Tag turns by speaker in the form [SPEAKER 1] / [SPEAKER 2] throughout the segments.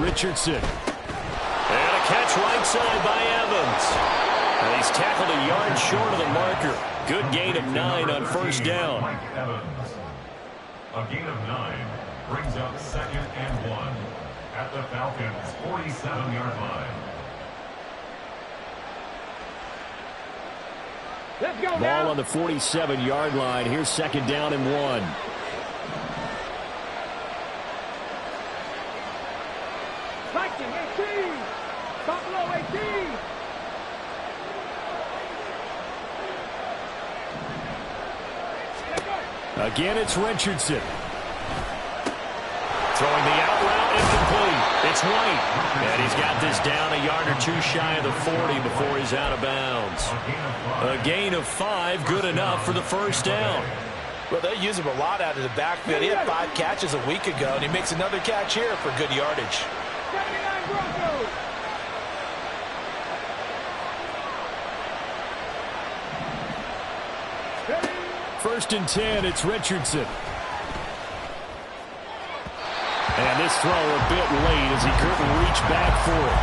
[SPEAKER 1] Richardson.
[SPEAKER 2] And a catch right side by Evans. And he's tackled a yard short of the marker. Good gain of 9 on first down.
[SPEAKER 3] A gain of 9 brings up 2nd and 1 at the Falcons' 47-yard line.
[SPEAKER 4] Let's go
[SPEAKER 1] Ball
[SPEAKER 4] now.
[SPEAKER 1] on the 47-yard line. Here's 2nd down and 1.
[SPEAKER 4] Viking 18. Buffalo 18.
[SPEAKER 1] Again, it's Richardson.
[SPEAKER 2] Throwing the out route incomplete. It's White. And he's got this down a yard or 2 shy of the 40 before he's out of bounds. A gain of 5, good enough for the first down.
[SPEAKER 5] Well, they use him a lot out of the backfield. He had 5 catches a week ago, and he makes another catch here for good yardage.
[SPEAKER 4] 79 Broncos.
[SPEAKER 1] First and 10, it's Richardson. And this throw a bit late as he couldn't reach back for it.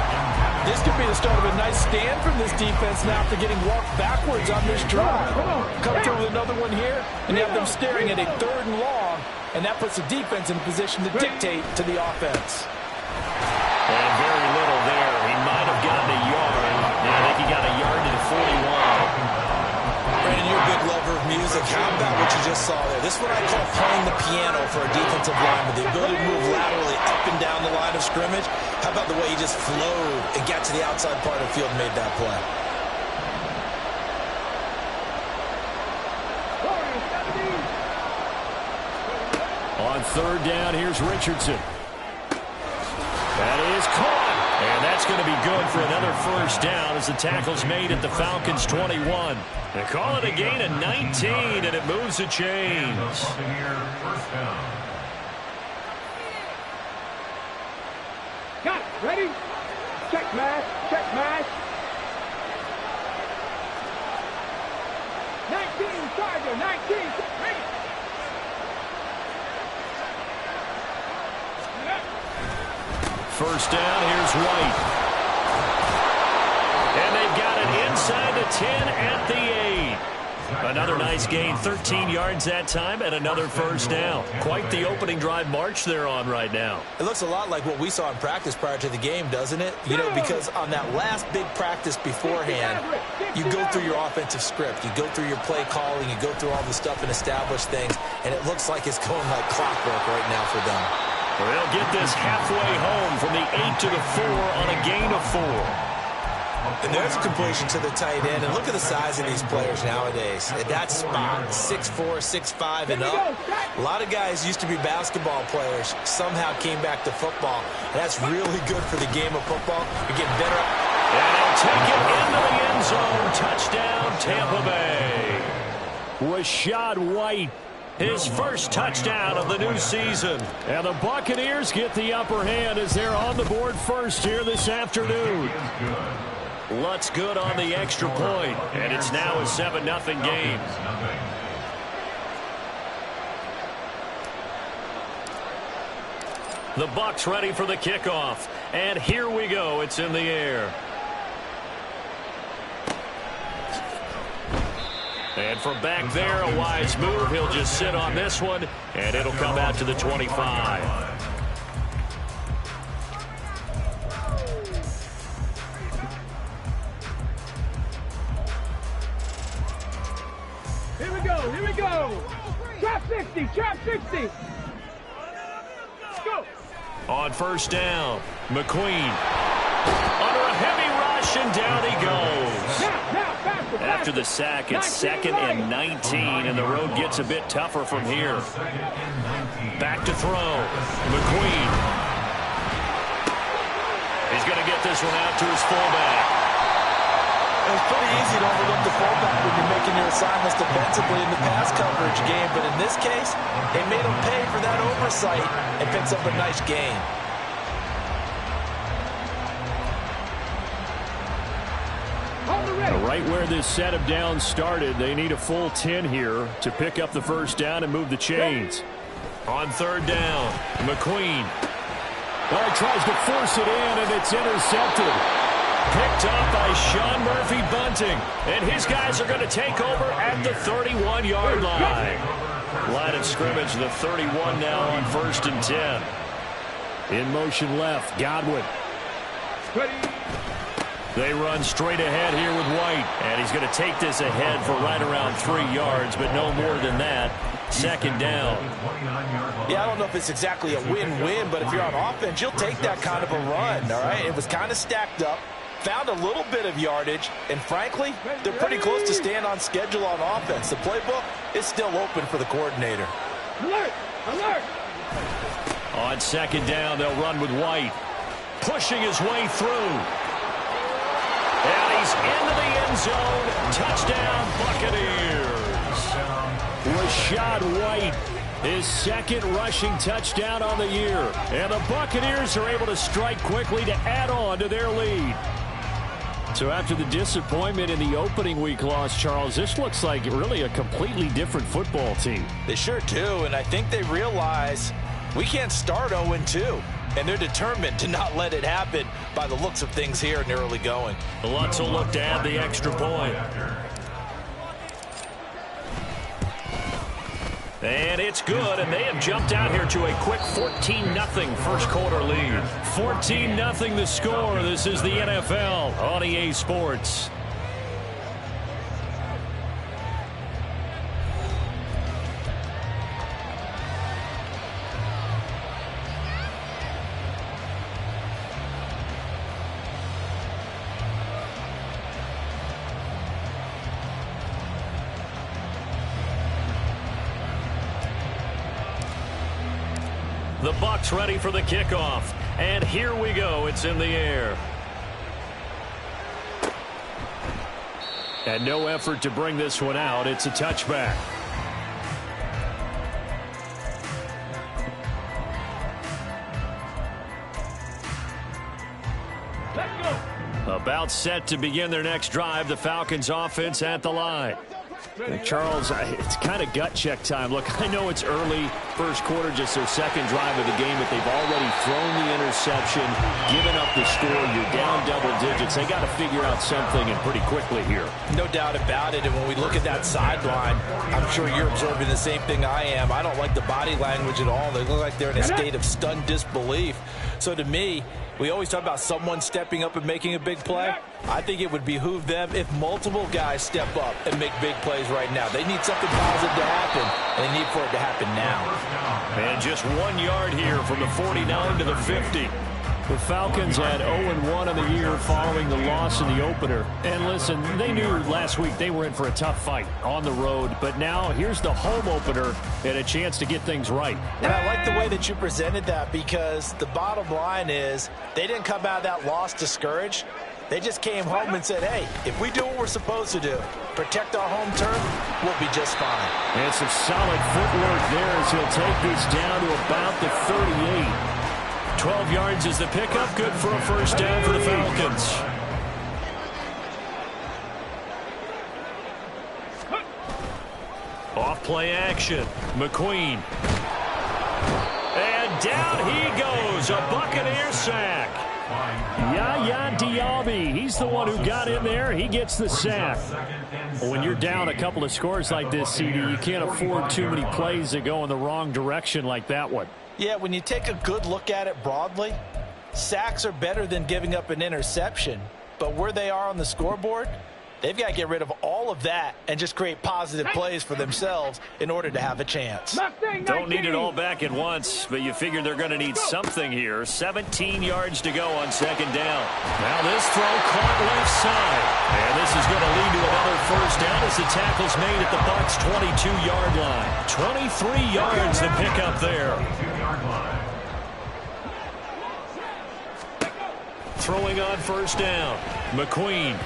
[SPEAKER 5] This could be the start of a nice stand from this defense now after getting walked backwards on this drive. Come through with another one here, and you have them staring at a 3rd and long, and that puts the defense in a position to dictate to the offense.
[SPEAKER 2] And very little there. He might have gotten a yard. I think he got a yard to the 41.
[SPEAKER 5] Brandon, you're a big lover of music. How about what you just saw there? This is what I call playing the piano for a defensive lineman. The ability to move laterally up and down the line of scrimmage. How about the way he just flowed and got to the outside part of the field and made that play?
[SPEAKER 1] On 3rd down, here's Richardson. That is caught. And that's going to be good for another first down as the tackle's made at the Falcons' 21. They call it a gain of 19, and it moves the chains.
[SPEAKER 4] Got it. Ready? Check mash. Check mash. 19 Charger. 19. Ready.
[SPEAKER 1] First down, here's White. And they've got it inside the 10 at the 8. Another nice gain, 13 yards that time, and another first down. Quite the opening drive march they're on right now.
[SPEAKER 5] It looks a lot like what we saw in practice prior to the game, doesn't it? You know, because on that last big practice beforehand, you go through your offensive script. You go through your play calling. You go through all the stuff and establish things, and it looks like it's going like clockwork right now for them.
[SPEAKER 1] They'll get this halfway home from the 8 to the 4 on a gain of 4.
[SPEAKER 5] And there's a completion to the tight end. And look at the size of these players nowadays. At that spot, 6'4", 6'5", and up. A lot of guys used to be basketball players, somehow came back to football. And that's really good for the game of football. You're getting better.
[SPEAKER 1] And he'll take it into the end zone. Touchdown, Tampa Bay. Rashad White. His first touchdown of the new season. And the Buccaneers get the upper hand as they're on the board first here this afternoon. Lutz good on the extra point, and it's now a 7-0 game. The Bucs ready for the kickoff. And here we go. It's in the air. And from back there, a wise move. He'll just sit on this one, and it'll come out to the 25.
[SPEAKER 4] Here we go. Here we go. Trap 60. Trap 60. Let's go.
[SPEAKER 1] On first down, McQueen. Under a heavy rush, and down he goes. After the sack, it's 2nd and 19, and the road gets a bit tougher from here. Back to throw. McQueen. He's going to get this one out to his fullback.
[SPEAKER 5] It's pretty easy to overlook the fullback when you're making your assignments defensively in the pass coverage game, but in this case, they made him pay for that oversight and picks up a nice gain.
[SPEAKER 1] Right where this set of downs started, they need a full 10 here to pick up the first down and move the chains. On third down, McQueen. A tries to force it in, and it's intercepted. Picked up by Sean Murphy-Bunting. And his guys are going to take over at the 31-yard line. Line of scrimmage, the 31 now on 1st and 10. In motion left, Godwin. They run straight ahead here with White. And he's going to take this ahead for right around 3 yards, but no more than that. 2nd down.
[SPEAKER 5] Yeah, I don't know if it's exactly a win-win, but if you're on offense, you'll take that kind of a run, all right? It was kind of stacked up, found a little bit of yardage, and frankly, they're pretty close to staying on schedule on offense. The playbook is still open for the coordinator.
[SPEAKER 4] Alert! Alert!
[SPEAKER 1] On 2nd down, they'll run with White. Pushing his way through. And he's into the end zone. Touchdown, Buccaneers. Rashad White, his 2nd rushing touchdown on the year. And the Buccaneers are able to strike quickly to add on to their lead. So after the disappointment in the opening week loss, Charles, this looks like really a completely different football team.
[SPEAKER 5] They sure do, and I think they realize we can't start 0-2. And they're determined to not let it happen by the looks of things here in the early going.
[SPEAKER 1] The Lutz will look to add the extra point. And it's good, and they have jumped out here to a quick 14-0 first quarter lead. 14-0 the score. This is the NFL on EA Sports. The Bucs ready for the kickoff. And here we go. It's in the air. And no effort to bring this one out. It's a touchback.
[SPEAKER 4] Let's go!
[SPEAKER 1] About set to begin their next drive. The Falcons offense at the line. Charles, it's kind of gut check time. Look, I know it's early, first quarter, just their 2nd drive of the game, but they've already thrown the interception, given up the score. You're down double digits. They got to figure out something, and pretty quickly here.
[SPEAKER 5] No doubt about it, and when we look at that sideline, I'm sure you're observing the same thing I am. I don't like the body language at all. They look like they're in a state of stunned disbelief. So to me, we always talk about someone stepping up and making a big play. I think it would behoove them if multiple guys step up and make big plays right now. They need something positive to happen, and they need for it to happen now.
[SPEAKER 1] And just 1 yard here from the 49 to the 50. The Falcons had 0-1 in the year following the loss in the opener. And listen, they knew last week they were in for a tough fight on the road. But now here's the home opener and a chance to get things right.
[SPEAKER 5] And I like the way that you presented that, because the bottom line is they didn't come out of that loss discouraged. They just came home and said, hey, if we do what we're supposed to do, protect our home turf, we'll be just fine.
[SPEAKER 1] And some solid footwork there as he'll take this down to about the 38. 12 yards is the pickup. Good for a first down for the Falcons. Off play action. McQueen. And down he goes. A Buccaneer sack. Yaya Diaby, he's the one who got in there. He gets the sack. When you're down a couple of scores like this, CD, you can't afford too many plays that go in the wrong direction like that one.
[SPEAKER 5] Yeah, when you take a good look at it broadly, sacks are better than giving up an interception. But where they are on the scoreboard, they've got to get rid of all of that and just create positive plays for themselves in order to have a chance.
[SPEAKER 1] Don't need it all back at once, but you figure they're going to need something here. 17 yards to go on 2nd down. Now this throw caught left side. And this is going to lead to another first down as the tackle's made at the Bucs' 22-yard line. 23 yards to pick up there. Throwing on first down. McQueen.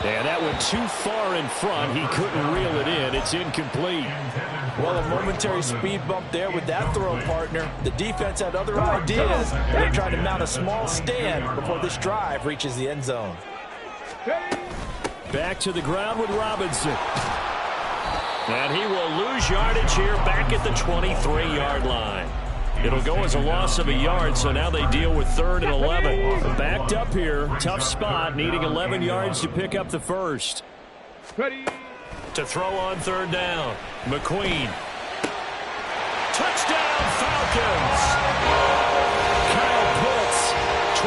[SPEAKER 1] And that went too far in front. He couldn't reel it in. It's incomplete.
[SPEAKER 5] Well, a momentary speed bump there with that throw, partner. The defense had other ideas. They're trying to mount a small stand before this drive reaches the end zone.
[SPEAKER 1] Back to the ground with Robinson. And he will lose yardage here back at the 23-yard line.
[SPEAKER 2] It'll go as a loss of a yard, so now they deal with 3rd and 11. Backed up here, tough spot, needing 11 yards to pick up the first.
[SPEAKER 4] Ready.
[SPEAKER 2] To throw on 3rd down. McQueen. Touchdown, Falcons! Kyle Pitts, 23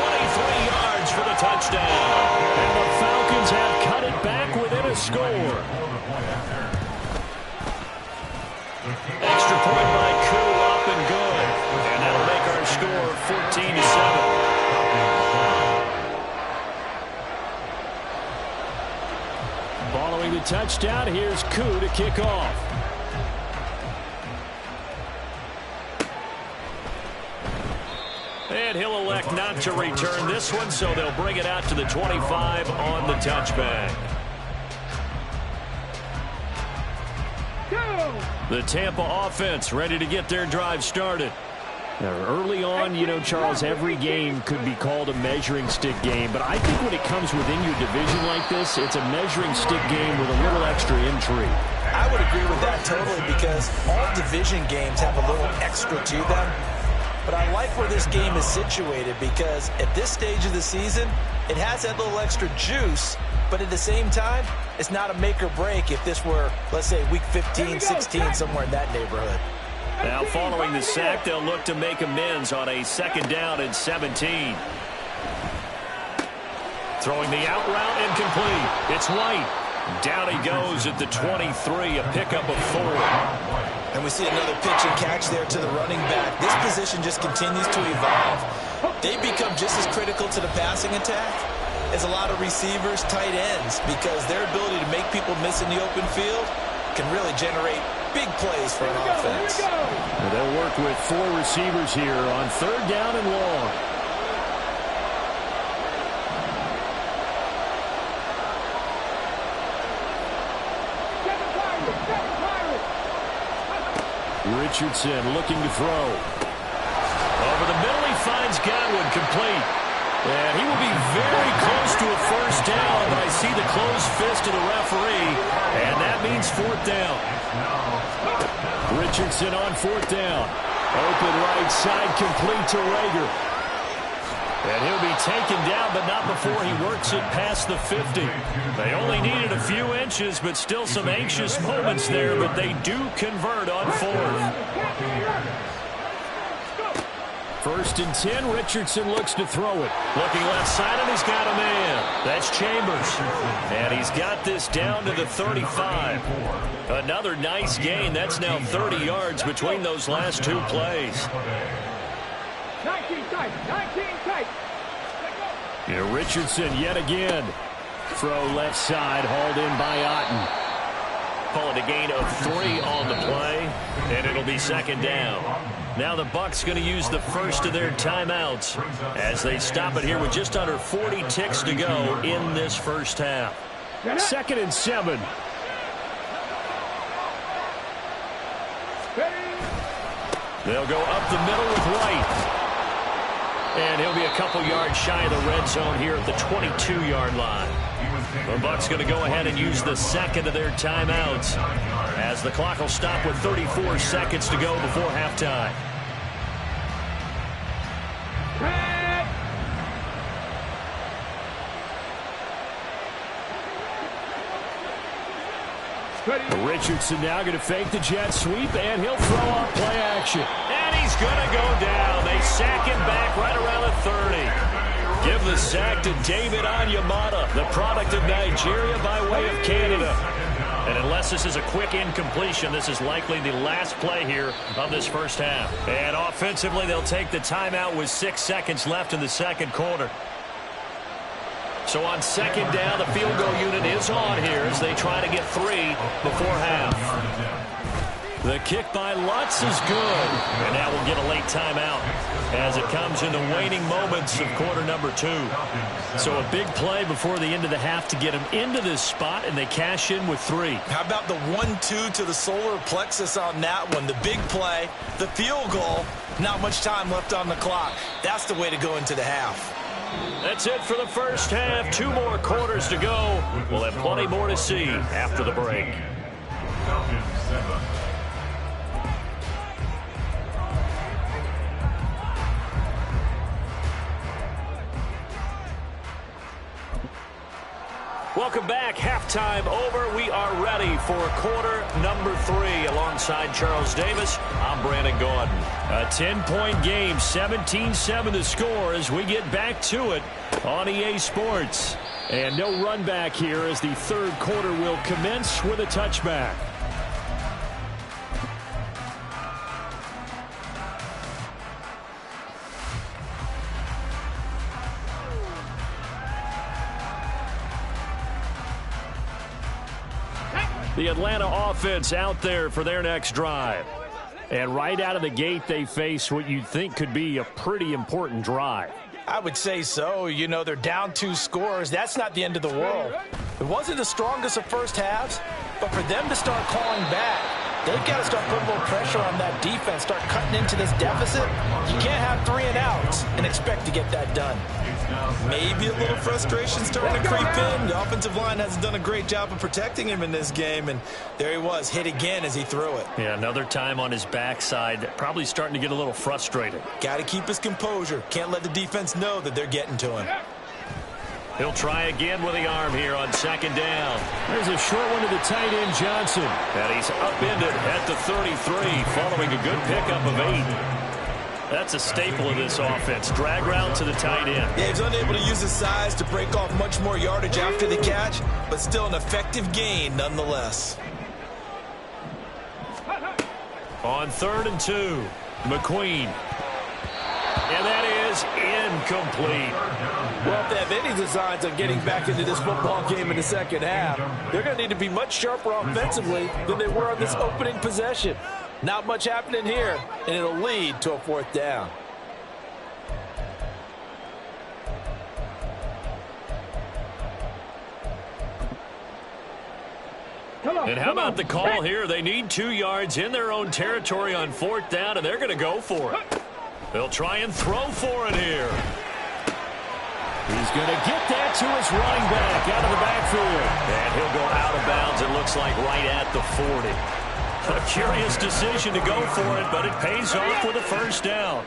[SPEAKER 2] yards for the touchdown. And the Falcons have cut it back within a score. Extra point by Koo, up and good. And that'll make our score 14-7. Following the touchdown, here's Koo to kick off. And he'll elect not to return this one, so they'll bring it out to the 25 on the touchback. The Tampa offense ready to get their drive started. Now, early on, you know, Charles, every game could be called a measuring stick game, but I think when it comes within your division like this, it's a measuring stick game with a little extra intrigue.
[SPEAKER 5] I would agree with that totally, because all division games have a little extra to them. But I like where this game is situated, because at this stage of the season, it has that little extra juice, but at the same time, it's not a make or break if this were, let's say, week 15, 16, somewhere in that neighborhood.
[SPEAKER 2] Now, following the sack, they'll look to make amends on a 2nd down and 17. Throwing the out route, incomplete. It's White. Down he goes at the 23, a pickup of 4.
[SPEAKER 5] And we see another pitch and catch there to the running back. This position just continues to evolve. They become just as critical to the passing attack as a lot of receivers, tight ends, because their ability to make people miss in the open field can really generate big plays for an offense.
[SPEAKER 2] Well, they'll work with 4 receivers here on 3rd down and long. Richardson looking to throw. Over the middle, he finds Godwin, complete. And he will be very close to a 1st down, but I see the closed fist of the referee, and that means 4th down. Richardson on 4th down. Open right side, complete to Rager. And he'll be taken down, but not before he works it past the 50. They only needed a few inches, but still some anxious moments there, but they do convert on 4th. 1st and 10, Richardson looks to throw it. Looking left side, and he's got a man. That's Chambers. And he's got this down to the 35. Another nice gain. That's now 30 yards between those last 2 plays.
[SPEAKER 4] 19 tight, 19 tight.
[SPEAKER 2] Yeah, Richardson yet again. Throw left side, hauled in by Otten. Call it a gain of 3 on the play, and it'll be 2nd down. Now the Bucs going to use the first of their timeouts as they stop it here with just under 40 ticks to go in this first half. 2nd and 7. They'll go up the middle with White. And he'll be a couple yards shy of the red zone here at the 22-yard line. The Bucs going to go ahead and use the 2nd of their timeouts as the clock will stop with 34 seconds to go before halftime. Richardson now going to fake the jet sweep, and he'll throw off play action. And he's going to go down. They sack him back right around the 30. Give the sack to David Onyemata, the product of Nigeria by way of Canada. And unless this is a quick incompletion, this is likely the last play here of this first half. And offensively, they'll take the timeout with 6 seconds left in the 2nd quarter. So on 2nd down, the field goal unit is on here as they try to get 3 before half. The kick by Lutz is good. And now we'll get a late timeout as it comes in the waning moments of quarter number 2. So a big play before the end of the half to get them into this spot, and they cash in with 3.
[SPEAKER 5] How about the 1-2 to the solar plexus on that one? The big play, the field goal, not much time left on the clock. That's the way to go into the half.
[SPEAKER 2] That's it for the first half. 2 more quarters to go. We'll have plenty more to see after the break.
[SPEAKER 1] Welcome back. Halftime over. We are ready for quarter number 3. Alongside Charles Davis, I'm Brandon Gordon. A 10-point game, 17-7 to score as we get back to it on EA Sports. And no run back here as the third quarter will commence with a touchback. The Atlanta offense out there for their next drive. And right out of the gate, they face what you'd think could be a pretty important drive.
[SPEAKER 5] I would say so. You know, they're down 2 scores. That's not the end of the world. It wasn't the strongest of first halves, but for them to start calling back, they've got to start putting a little pressure on that defense, start cutting into this deficit. You can't have 3 and outs and expect to get that done. Maybe a little frustration starting to creep in. The offensive line hasn't done a great job of protecting him in this game, and there he was, hit again as he threw it.
[SPEAKER 1] Yeah, another time on his backside, probably starting to get a little frustrated.
[SPEAKER 5] Got to keep his composure. Can't let the defense know that they're getting to him.
[SPEAKER 1] He'll try again with the arm here on second down. There's a short one to the tight end, Johnson. And he's upended at the 33, following a good pickup of 8. That's a staple of this offense. Drag route to the tight end.
[SPEAKER 5] Yeah, he's unable to use his size to break off much more yardage after the catch, but still an effective gain nonetheless.
[SPEAKER 1] On 3rd and 2, McQueen. And that is incomplete.
[SPEAKER 6] Well, if they have any designs on getting back into this football game in the second half, they're going to need to be much sharper offensively than they were on this opening possession. Not much happening here, and it'll lead to a 4th down.
[SPEAKER 1] And how about the call here? They need 2 yards in their own territory on 4th down, and they're going to go for it. They'll try and throw for it here. He's going to get that to his running back out of the backfield. And he'll go out of bounds, it looks like, right at the 40. A curious decision to go for it, but it pays off with a 1st down.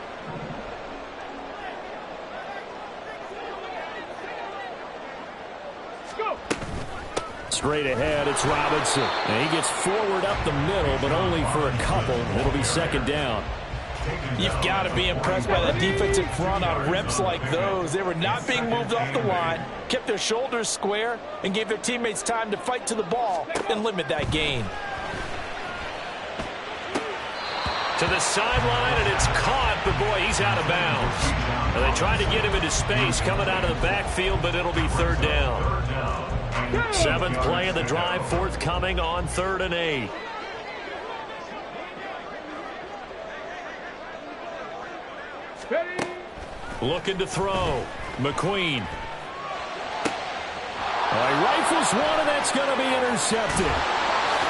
[SPEAKER 1] Straight ahead, it's Robinson. And he gets forward up the middle, but only for a couple. It'll be 2nd down.
[SPEAKER 6] You've got to be impressed by that defensive front on reps like those. They were not being moved off the line, kept their shoulders square, and gave their teammates time to fight to the ball and limit that gain.
[SPEAKER 1] To the sideline, and it's caught, but boy, he's out of bounds. And they tried to get him into space coming out of the backfield, but it'll be 3rd down. 7th play of the drive, forthcoming on 3rd and 8. Looking to throw. McQueen. He rifles one, and that's going to be intercepted.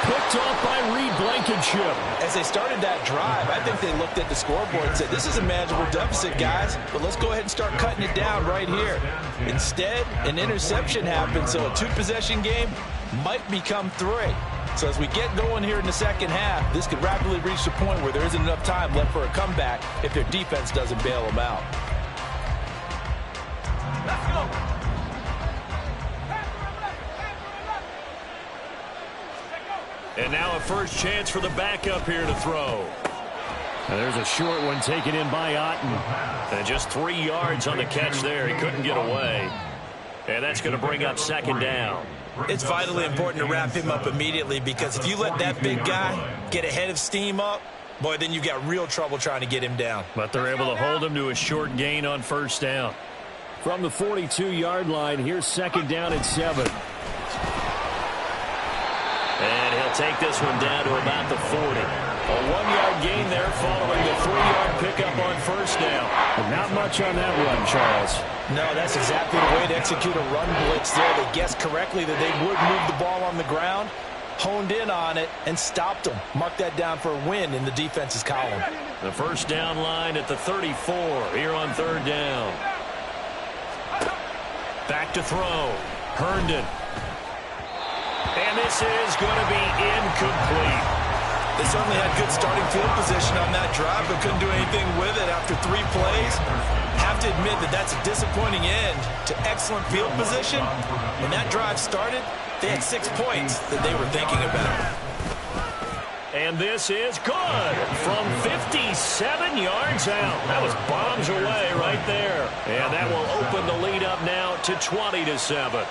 [SPEAKER 1] Picked off by Reed Blankenship.
[SPEAKER 5] As they started that drive, I think they looked at the scoreboard and said, this is a manageable deficit, guys, but let's go ahead and start cutting it down right here. Instead, an interception happened, so a 2-possession game might become 3. So as we get going here in the second half, this could rapidly reach the point where there isn't enough time left for a comeback if their defense doesn't bail them out.
[SPEAKER 4] Let's go.
[SPEAKER 1] And now a first chance for the backup here to throw. And there's a short one taken in by Otten. And just 3 yards on the catch there. He couldn't get away. And that's going to bring up 2nd down.
[SPEAKER 5] It's vitally important to wrap him up immediately, because if you let that big guy get ahead of steam up, boy, then you've got real trouble trying to get him down.
[SPEAKER 1] But they're able to hold him to a short gain on 1st down. From the 42-yard line, here's 2nd down and 7. And he'll take this one down to about the 40. A 1-yard gain there following the 3-yard pickup on 1st down. But not much on that run, Charles.
[SPEAKER 5] No, that's exactly the way to execute a run blitz there. They guessed correctly that they would move the ball on the ground, honed in on it, and stopped them. Mark that down for a win in the defense's column.
[SPEAKER 1] The 1st down line at the 34 here on 3rd down. Back to throw. Herndon. And this is going to be incomplete.
[SPEAKER 5] They certainly had good starting field position on that drive, but couldn't do anything with it after 3 plays. Have have to admit that that's a disappointing end to excellent field position. When that drive started, they had 6 points that they were thinking about.
[SPEAKER 1] And this is good from 57 yards out. That was bombs away right there. And that will open the lead up now to 20-7.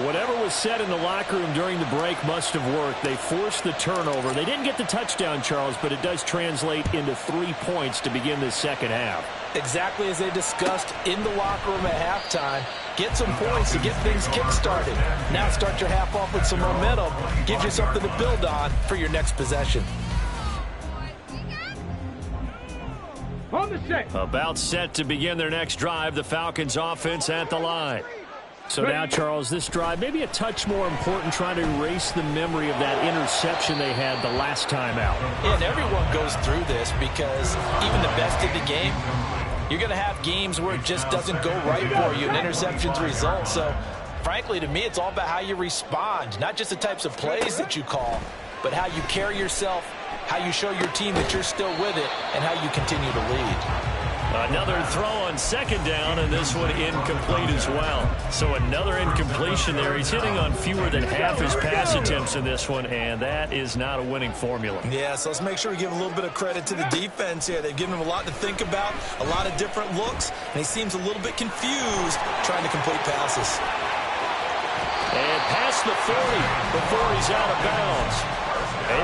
[SPEAKER 2] Whatever was said in the locker room during the break must have worked. They forced the turnover. They didn't get the touchdown, Charles, but it does translate into 3 points to begin the second half.
[SPEAKER 6] Exactly as they discussed in the locker room at halftime. Get some points to get things kick-started. Now start your half off with some momentum. Gives you something to build on for your next possession.
[SPEAKER 4] On the set.
[SPEAKER 2] About set to begin their next drive, the Falcons offense at the line. So now, Charles, this drive maybe a touch more important, trying to erase the memory of that interception they had the last time out.
[SPEAKER 6] Yeah, and everyone goes through this because even the best in the game, you're going to have games where it just doesn't go right for you and interceptions result. So, frankly, to me, it's all about how you respond, not just the types of plays that you call, but how you carry yourself, how you show your team that you're still with it, and how you continue to lead.
[SPEAKER 2] Another throw on second down, and this one incomplete as well. So another incompletion there. He's hitting on fewer than half his pass attempts in this one, and that is not a winning formula.
[SPEAKER 5] Yeah, so let's make sure we give a little bit of credit to the defense here. They've given him a lot to think about, a lot of different looks, and he seems a little bit confused trying to complete passes.
[SPEAKER 2] And past the 40 before he's out of bounds.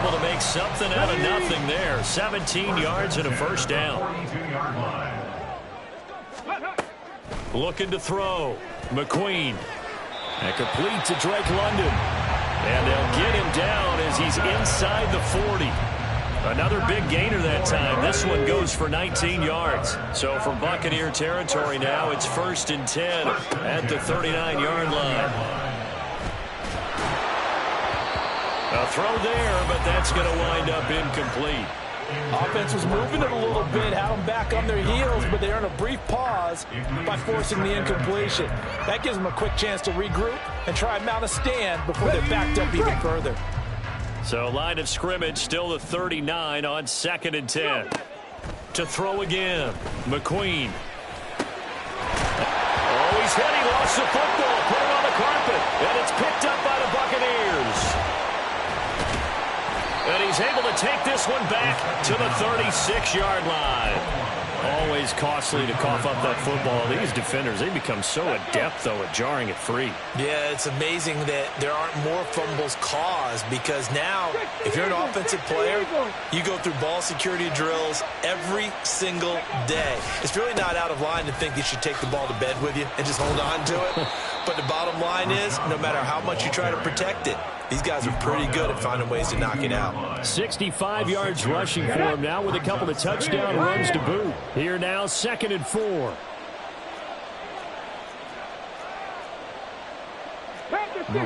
[SPEAKER 2] Able to make something out of nothing there. 17 yards and a first down. Looking to throw. McQueen. And complete to Drake London. And they'll get him down as he's inside the 40. Another big gainer that time. This one goes for 19 yards. So from Buccaneer territory now, it's 1st and 10 at the 39-yard line. A throw there, but that's going to wind up incomplete.
[SPEAKER 6] Offense was moving it a little bit, had them back on their heels, but they earned a brief pause by forcing the incompletion. That gives them a quick chance to regroup and try and mount a stand before they're backed up even further.
[SPEAKER 2] So line of scrimmage still the 39 on 2nd and 10. To throw again, McQueen. Oh, he's hit. He lost the football. Put it on the carpet. And it's picked up by the Buccaneers. And he's able to take this one back to the 36-yard line. Always costly to cough up that football. These defenders, they become so adept, though, at jarring it free.
[SPEAKER 5] Yeah, it's amazing that there aren't more fumbles caused, because now, if you're an offensive player, you go through ball security drills every single day. It's really not out of line to think you should take the ball to bed with you and just hold on to it. But the bottom line is, no matter how much you try to protect it, these guys are pretty good at finding ways to knock it out.
[SPEAKER 2] 65 yards rushing for him now with a couple of touchdown runs to boot. Here now, 2nd and 4.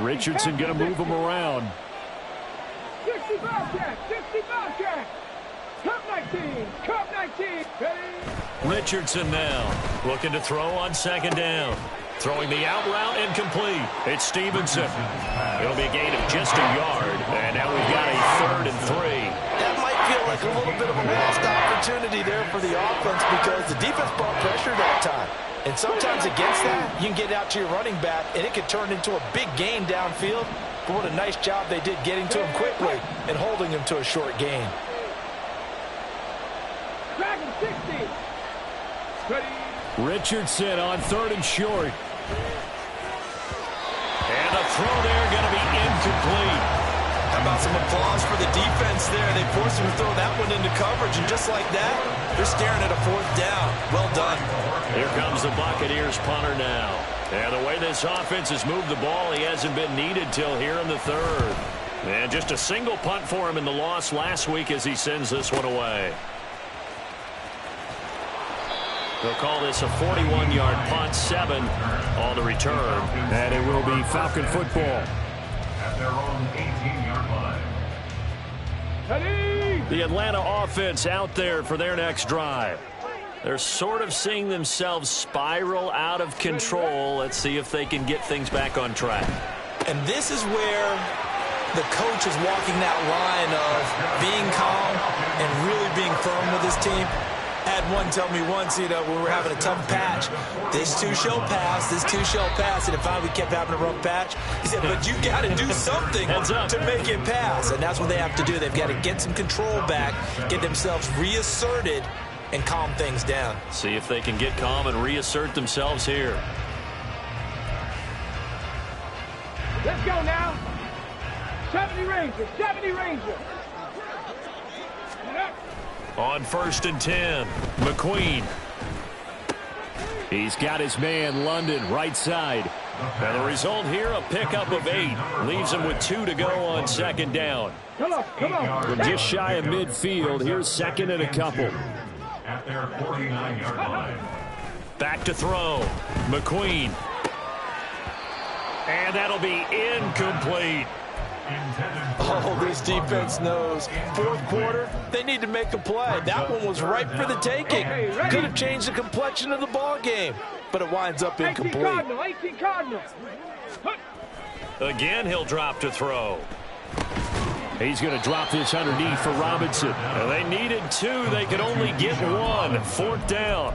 [SPEAKER 2] Richardson going to move him around.
[SPEAKER 4] 60 Bobcat, 60 Bobcat. Cup 19, Cup 19.
[SPEAKER 2] Richardson now looking to throw on 2nd down. Throwing the out route incomplete. It's Stevenson. It'll be a gain of just a yard. And now we've got a 3rd and 3.
[SPEAKER 6] That might feel like a little bit of a lost opportunity there for the offense, because the defense brought pressure that time. And sometimes against that, you can get out to your running back, and it can turn into a big gain downfield. But what a nice job they did getting to him quickly and holding him to a short gain.
[SPEAKER 4] Dragon 60. Ready.
[SPEAKER 2] Richardson on 3rd and short. And a throw there going to be incomplete.
[SPEAKER 5] How about some applause for the defense there? They forced him to throw that one into coverage, and just like that, they're staring at a 4th down. Well done.
[SPEAKER 2] Here comes the Buccaneers punter now. And the way this offense has moved the ball, he hasn't been needed till here in the 3rd. And just a single punt for him in the loss last week as he sends this one away. They'll call this a 41-yard punt, 7 on the return. And it will be Falcon football.
[SPEAKER 3] At their own 18-yard line.
[SPEAKER 2] The Atlanta offense out there for their next drive. They're sort of seeing themselves spiral out of control. Let's see if they can get things back on track.
[SPEAKER 5] And this is where the coach is walking that line of being calm and really being firm with his team. At had one tell me once, when we were having a tough patch, this too shall pass, this too shall pass. And if we kept having a rough patch, he said, but you got to do something to make it pass. And that's what they have to do. They've got to get some control back, get themselves reasserted, and calm things down.
[SPEAKER 2] See if they can get calm and reassert themselves here.
[SPEAKER 4] Let's go now. 70 Rangers, 70 Rangers.
[SPEAKER 2] On 1st and 10, McQueen. He's got his man, London, right side. And the result here, a pickup of 8. Leaves him with 2 to go on 2nd down.
[SPEAKER 4] Come on.
[SPEAKER 2] From just shy of midfield, here's 2nd and a couple.
[SPEAKER 3] At their 49-yard line.
[SPEAKER 2] Back to throw. McQueen. And that'll be incomplete.
[SPEAKER 6] Oh, this defense knows. 4th quarter, they need to make a play. That one was ripe for the taking. Could have changed the complexion of the ball game, but it winds up incomplete.
[SPEAKER 4] 18 Cardinal.
[SPEAKER 2] Again, he'll drop to throw. He's going to drop this underneath for Robinson. Well, they needed 2. They could only get 1. 4th down.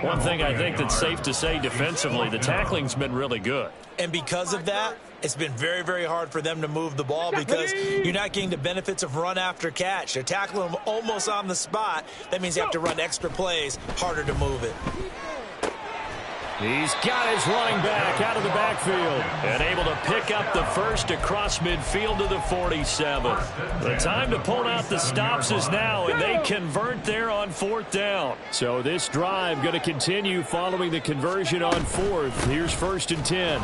[SPEAKER 2] One thing I think that's safe to say defensively, the tackling's been really good.
[SPEAKER 5] And because of that, it's been very, very hard for them to move the ball because you're not getting the benefits of run after catch. They're tackling them almost on the spot. That means you have to run extra plays, harder to move it.
[SPEAKER 2] He's got his running back out of the backfield and able to pick up the first across midfield to the 47. The time to pull out the stops is now, and they convert there on 4th down. So this drive going to continue following the conversion on 4th. Here's 1st and 10.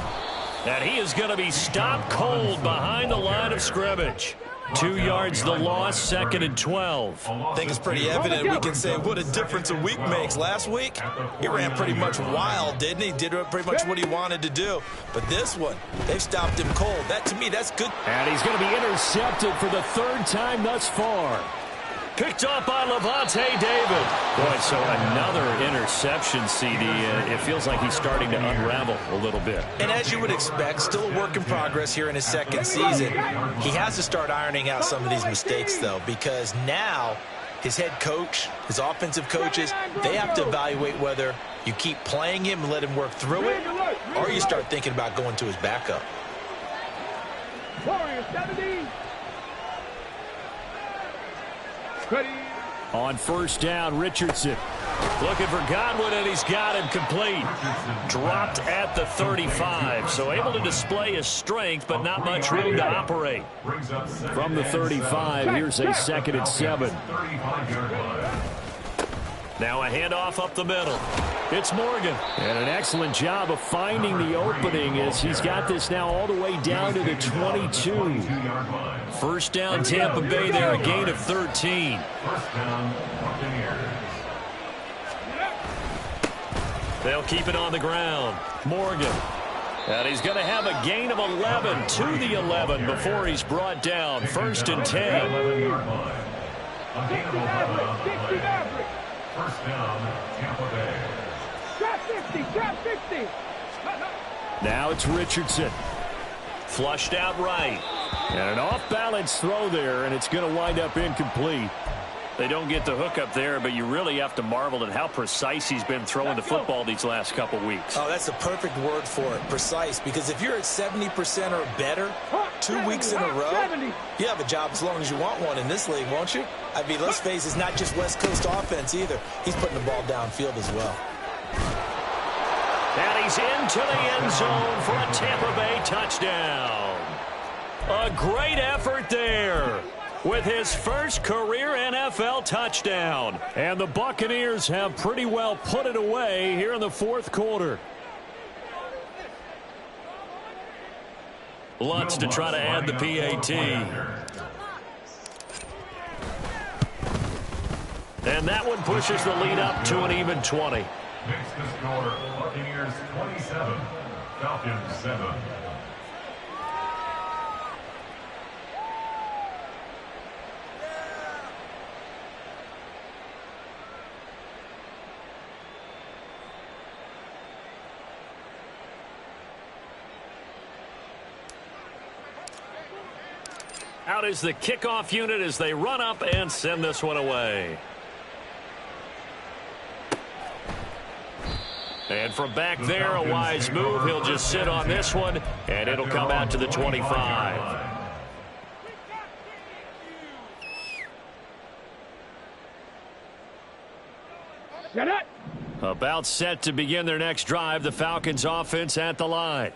[SPEAKER 2] And he is going to be stopped cold behind the line of scrimmage. 2 yards the loss, 2nd and 12.
[SPEAKER 5] I think it's pretty evident. We can say what a difference a week makes. Last week, he ran pretty much wild, didn't he? Did pretty much what he wanted to do. But this one, they've stopped him cold. That, to me, that's good.
[SPEAKER 2] And he's going to be intercepted for the 3rd time thus far. Picked up by Levante David. Boy, so another interception, CD. It feels like he's starting to unravel a little bit.
[SPEAKER 5] And as you would expect, still a work in progress here in his 2nd season. He has to start ironing out some of these mistakes, though, because now his head coach, his offensive coaches, they have to evaluate whether you keep playing him and let him work through it, or you start thinking about going to his backup.
[SPEAKER 4] Warriors 70.
[SPEAKER 2] On 1st down, Richardson. Looking for Godwin, and he's got him complete. Dropped at the 35, so able to display his strength, but not much room to operate. From the 35, here's a 2nd and 7. Now a handoff up the middle. It's Morgan. And an excellent job of finding the opening as he's got this now all the way down to the 22. 1st down, Tampa Bay there, a gain of 13. They'll keep it on the ground. Morgan. And he's going to have a gain of 11 to the 11 before he's brought down. 1st and 10.
[SPEAKER 3] First down, Tampa Bay.
[SPEAKER 4] Trap 60.
[SPEAKER 2] Now it's Richardson. Flushed out right. And an off-balance throw there, and it's going to wind up incomplete. They don't get the hook up there, but you really have to marvel at how precise he's been throwing the football these last couple weeks.
[SPEAKER 5] Oh, that's the perfect word for it, precise, because if you're at 70% or better 2 weeks in a row, you have a job as long as you want one in this league, won't you? I mean, let's face it, it's not just West Coast offense either. He's putting the ball downfield as well.
[SPEAKER 2] And he's into the end zone for a Tampa Bay touchdown. A great effort there with his first career NFL touchdown. And the Buccaneers have pretty well put it away here in the 4th quarter. Lutz to try to add the PAT. And that one pushes the lead up to an even 20.
[SPEAKER 3] Makes the score Buccaneers 27, Falcons 7.
[SPEAKER 2] Out is the kickoff unit as they run up and send this one away.
[SPEAKER 1] And from back there, a wise move. He'll just sit on this one, and it'll come out to the 25.
[SPEAKER 4] Set it.
[SPEAKER 1] About set to begin their next drive. The Falcons offense at the line.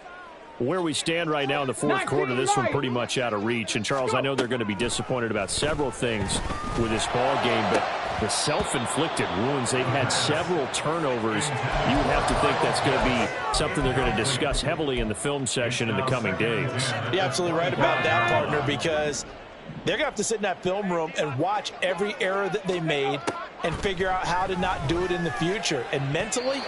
[SPEAKER 2] Where we stand right now in the fourth quarter, this one pretty much out of reach. And, Charles, I know they're going to be disappointed about several things with this ball game, but the self-inflicted wounds, they've had several turnovers. You would have to think that's going to be something they're going to discuss heavily in the film session in the coming days.
[SPEAKER 6] You're absolutely right about that, partner, because they're going to have to sit in that film room and watch every error that they made and figure out how to not do it in the future. And mentally,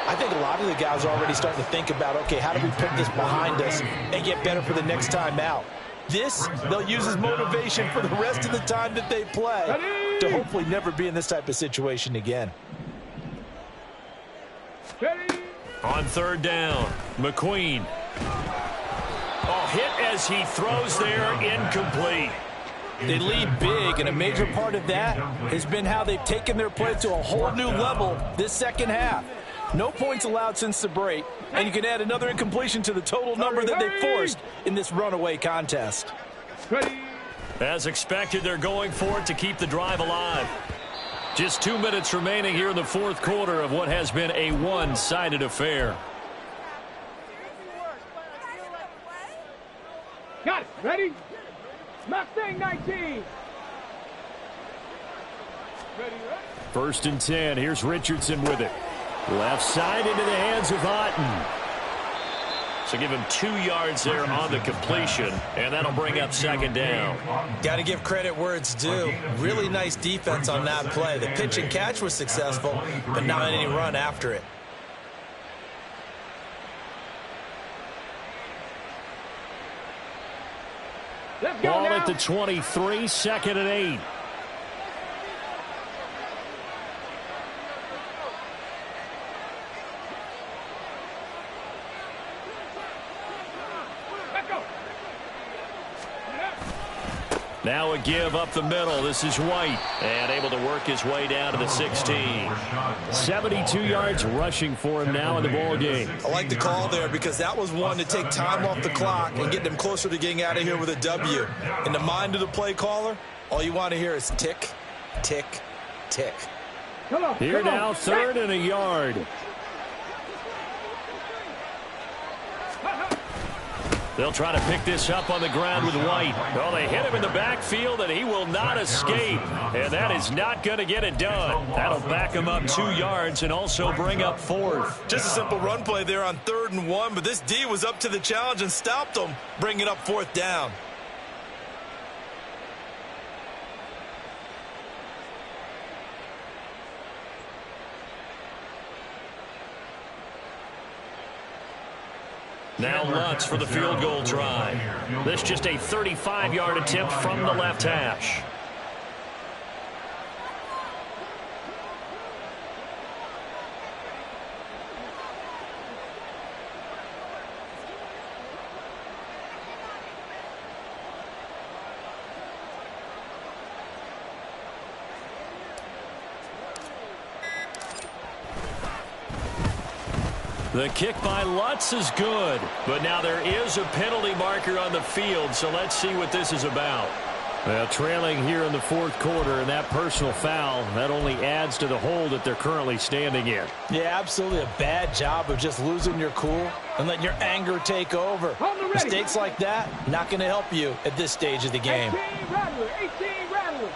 [SPEAKER 6] I think a lot of the guys are already starting to think about, okay, how do we put this behind us and get better for the next time out? This, they'll use as motivation for the rest of the time that they play to hopefully never be in this type of situation again.
[SPEAKER 1] On third down, McQueen. Oh, hit as he throws there, incomplete.
[SPEAKER 6] They lead big, and a major part of that has been how they've taken their play to a whole new level this second half. No points allowed since the break, and you can add another incompletion to the total number that they forced in this runaway contest.
[SPEAKER 1] As expected, they're going for it to keep the drive alive. Just 2 minutes remaining here in the fourth quarter of what has been a one-sided affair.
[SPEAKER 4] Got it. Ready? Mustang 19. Ready, ready?
[SPEAKER 2] First and 10. Here's Richardson with it. Left side into the hands of Otten.
[SPEAKER 1] So give him 2 yards there on the completion, and that'll bring up second down.
[SPEAKER 5] Got to give credit where it's due. Really nice defense on that play. The pitch and catch was successful, but not any run after it.
[SPEAKER 2] Ball at the 23, second and 8.
[SPEAKER 1] Now a give up the middle. This is White, and able to work his way down to the 16.
[SPEAKER 2] 72 yards rushing for him now in the ball game.
[SPEAKER 5] I like the call there because that was one to take time off the clock and get them closer to getting out of here with a W. In the mind of the play caller, all you want to hear is tick, tick, tick.
[SPEAKER 2] Here now, third and a yard.
[SPEAKER 1] They'll try to pick this up on the ground with White. Oh, they hit him in the backfield, and he will not escape. And that is not going to get it done. That'll back him up 2 yards and also bring up fourth.
[SPEAKER 5] Just a simple run play there on 3rd and 1, but this D was up to the challenge and stopped them, bringing up 4th down.
[SPEAKER 1] Now Lutz for the field goal try. This just a 35-yard attempt from the left hash. The kick by Lutz is good, but now there is a penalty marker on the field, so let's see what this is about.
[SPEAKER 2] Well, trailing here in the fourth quarter, and that personal foul, that only adds to the hole that they're currently standing in.
[SPEAKER 6] Yeah, absolutely a bad job of just losing your cool and letting your anger take over. Mistakes like that, not going to help you at this stage of the game.
[SPEAKER 4] 18 Rattler, 18 Rattler.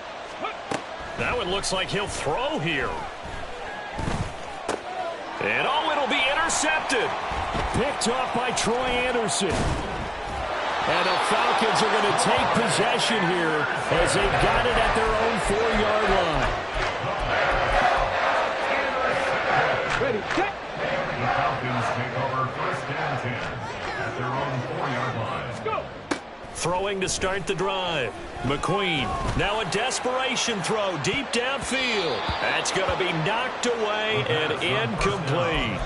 [SPEAKER 1] That one looks like he'll throw here. And oh, it'll be intercepted.
[SPEAKER 2] Picked off by Troy Anderson. And the Falcons are going to take possession here as they've got it at their own 4-yard line.
[SPEAKER 4] Ready, set.
[SPEAKER 3] The Falcons take over 1st and 10 at their own 4-yard line.
[SPEAKER 4] Let's go.
[SPEAKER 1] Throwing to start the drive. McQueen, now a desperation throw deep downfield. That's going to be knocked away and incomplete.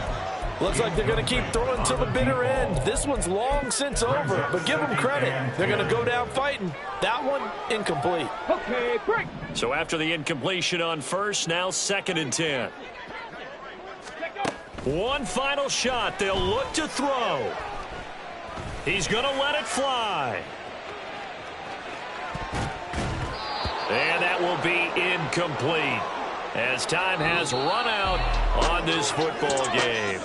[SPEAKER 6] Looks like they're going to keep throwing till the bitter end. This one's long since over, but give them credit. They're going to go down fighting. That one, incomplete.
[SPEAKER 4] Okay, break.
[SPEAKER 1] So after the incompletion on first, now 2nd and 10. One final shot. They'll look to throw. He's going to let it fly. And that will be incomplete, as time has run out on this football game.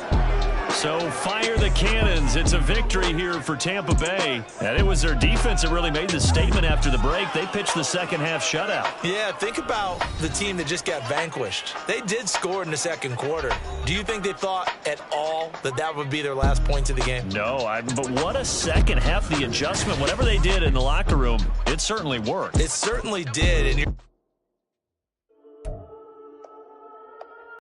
[SPEAKER 1] So fire the cannons. It's a victory here for Tampa Bay. And it was their defense that really made the statement after the break. They pitched the second half shutout.
[SPEAKER 5] Yeah, think about the team that just got vanquished. They did score in the second quarter. Do you think they thought at all that that would be their last points of the game?
[SPEAKER 1] No, but what a second half. The adjustment, whatever they did in the locker room, it certainly worked.
[SPEAKER 5] It certainly did. And